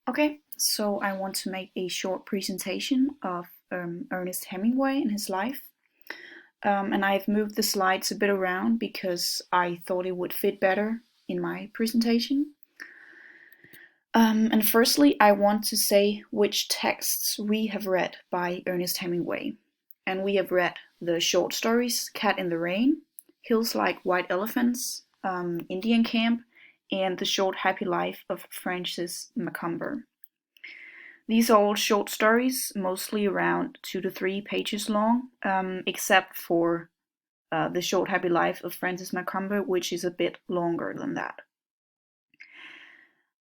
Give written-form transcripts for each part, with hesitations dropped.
Okay, so I want to make a short presentation of Ernest Hemingway and his life. And I've moved the slides a bit around because I thought it would fit better in my presentation. And firstly, I want to say which texts we have read by Ernest Hemingway. And we have read the short stories Cat in the Rain, Hills Like White Elephants, Indian Camp, and The Short Happy Life of Francis Macomber. These are all short stories, mostly around 2 to 3 pages long, except for The Short Happy Life of Francis Macomber, which is a bit longer than that.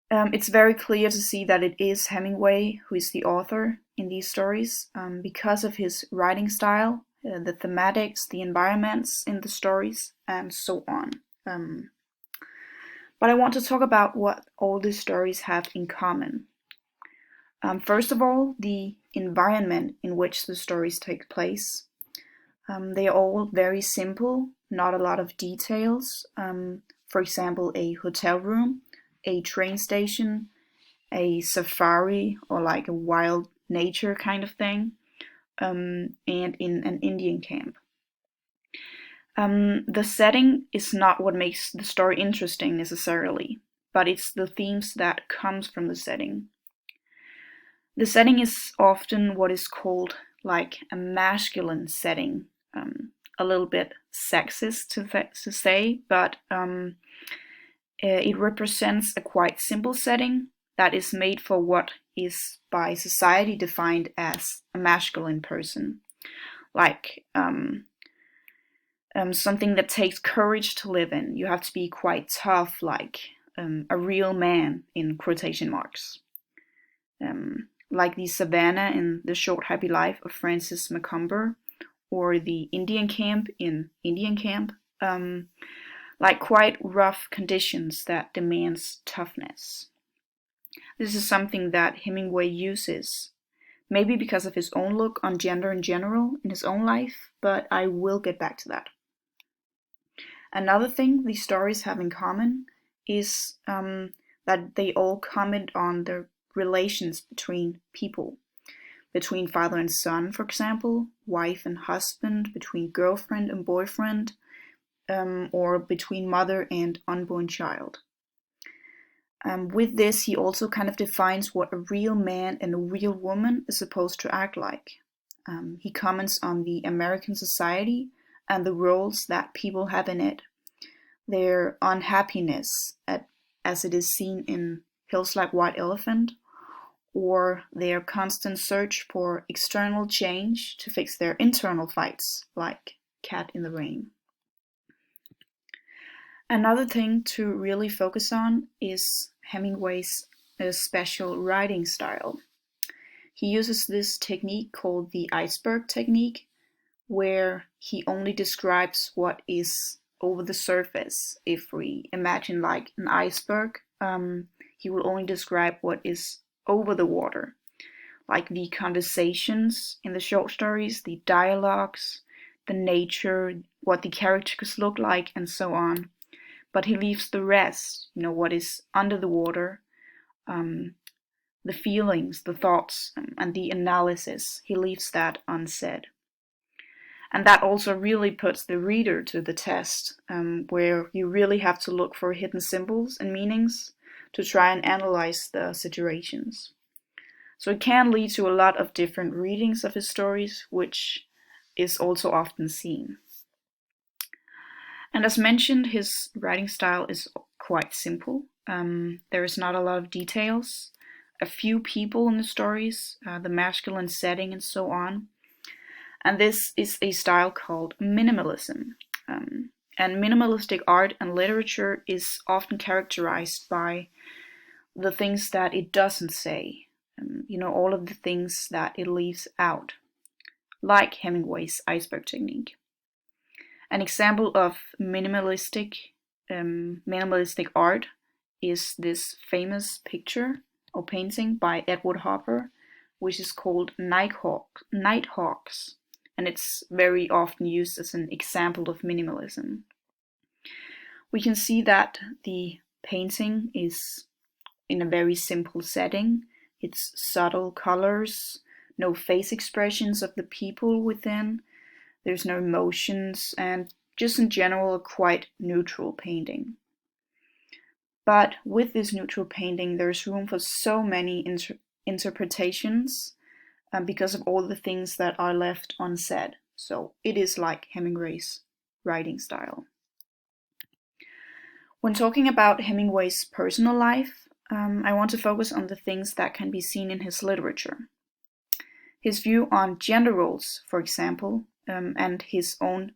It's very clear to see that it is Hemingway who is the author in these stories because of his writing style, the thematics, the environments in the stories, and so on. But I want to talk about what all these stories have in common. First of all, the environment in which the stories take place. They are all very simple, not a lot of details. For example, a hotel room, a train station, a safari, or like a wild nature kind of thing, and in an Indian camp. The setting is not what makes the story interesting necessarily, but it's the themes that comes from the setting. The setting is often what is called like a masculine setting, a little bit sexist to say, but it represents a quite simple setting that is made for what is by society defined as a masculine person, like something that takes courage to live in. You have to be quite tough, like a real man in quotation marks. Like the savannah in The Short Happy Life of Francis Macomber, or the Indian camp in Indian Camp, like quite rough conditions that demands toughness. This is something that Hemingway uses, maybe because of his own look on gender in general in his own life, but I will get back to that. Another thing these stories have in common is that they all comment on the relations between people, between father and son, for example, wife and husband, between girlfriend and boyfriend, or between mother and unborn child. With this, he also kind of defines what a real man and a real woman is supposed to act like. He comments on the American society and the roles that people have in it, their unhappiness as it is seen in Hills Like White Elephant, or their constant search for external change to fix their internal fights, like Cat in the Rain. Another thing to really focus on is Hemingway's special writing style. He uses this technique called the iceberg technique, where he only describes what is over the surface. If we imagine like an iceberg, he will only describe what is over the water, like the conversations in the short stories, the dialogues, the nature, what the characters look like, and so on. But he leaves the rest, what is under the water, the feelings, the thoughts, and the analysis. He leaves that unsaid. And that also really puts the reader to the test, where you really have to look for hidden symbols and meanings to try and analyze the situations. So it can lead to a lot of different readings of his stories, which is also often seen. And as mentioned, his writing style is quite simple. There is not a lot of details, a few people in the stories, the masculine setting, and so on. And this is a style called minimalism. And minimalistic art and literature is often characterized by the things that it doesn't say, all of the things that it leaves out, like Hemingway's iceberg technique. An example of minimalistic art is this famous picture or painting by Edward Hopper, which is called Nighthawks, and it's very often used as an example of minimalism. We can see that the painting is in a very simple setting, It's subtle colors, no face expressions of the people within, there's no emotions, and just in general a quite neutral painting. But with this neutral painting, there's room for so many interpretations because of all the things that are left unsaid. So it is like Hemingway's writing style. When talking about Hemingway's personal life, I want to focus on the things that can be seen in his literature. His view on gender roles, for example, and his own,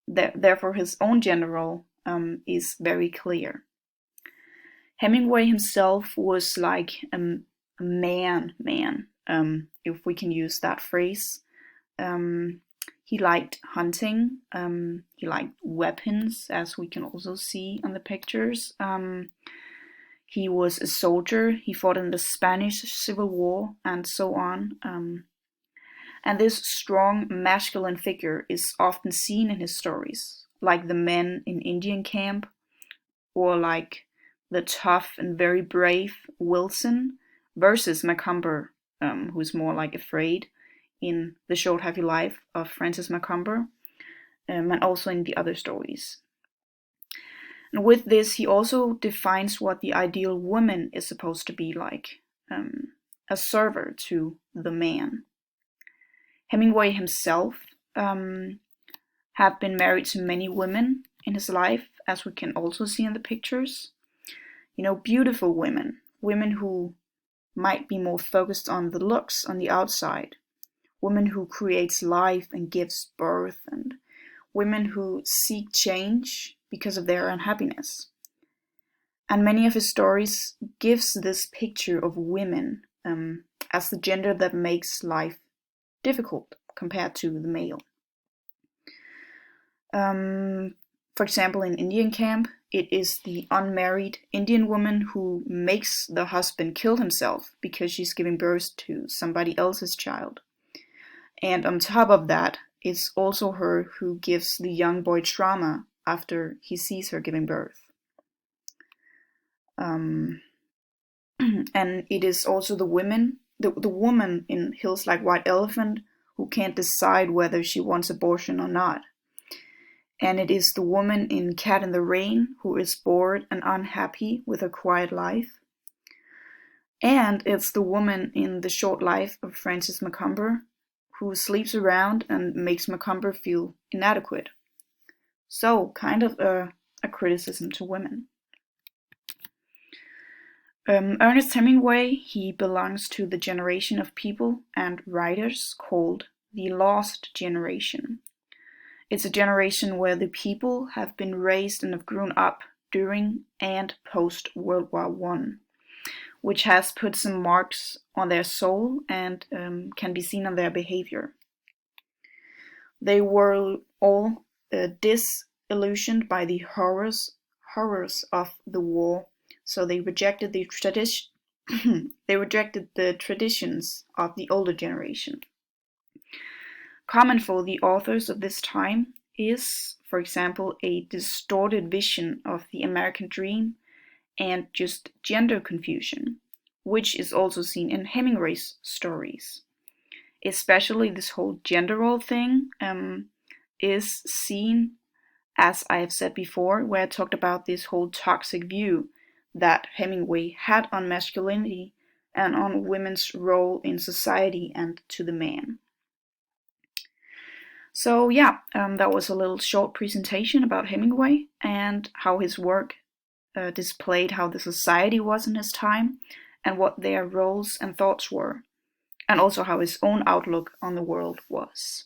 therefore his own gender role is very clear. Hemingway himself was like a man, if we can use that phrase. He liked hunting, he liked weapons, as we can also see on the pictures. He was a soldier, he fought in the Spanish Civil War, and so on. And this strong masculine figure is often seen in his stories, like the men in Indian Camp, or like the tough and very brave Wilson versus Macomber, who's more like afraid in The Short Happy Life of Francis Macomber, and also in the other stories. And with this, he also defines what the ideal woman is supposed to be like, a server to the man. Hemingway himself had been married to many women in his life, as we can also see in the pictures. You know, beautiful women, women who might be more focused on the looks on the outside, women who creates life and gives birth, and women who seek change because of their unhappiness. And many of his stories gives this picture of women as the gender that makes life difficult compared to the male. For example, in Indian Camp, it is the unmarried Indian woman who makes the husband kill himself because she's giving birth to somebody else's child. And on top of that, it's also her who gives the young boy trauma after he sees her giving birth. And it is also the woman in Hills Like White Elephant who can't decide whether she wants abortion or not. And it is the woman in Cat in the Rain who is bored and unhappy with her quiet life. And it's the woman in The Short Life of Francis Macomber who sleeps around and makes Macomber feel inadequate. So, kind of a criticism to women. Ernest Hemingway, he belongs to the generation of people and writers called the Lost Generation. It's a generation where the people have been raised and have grown up during and post World War I, which has put some marks on their soul and can be seen on their behavior. They were all disillusioned by the horrors of the war, so they rejected the traditions of the older generation. Common for the authors of this time is, for example, a distorted vision of the American dream and just gender confusion, which is also seen in Hemingway's stories. Especially this whole gender role thing is seen, as I have said before, where I talked about this whole toxic view that Hemingway had on masculinity and on women's role in society and to the man. So yeah, that was a little short presentation about Hemingway and how his work displayed how the society was in his time and what their roles and thoughts were, and also how his own outlook on the world was.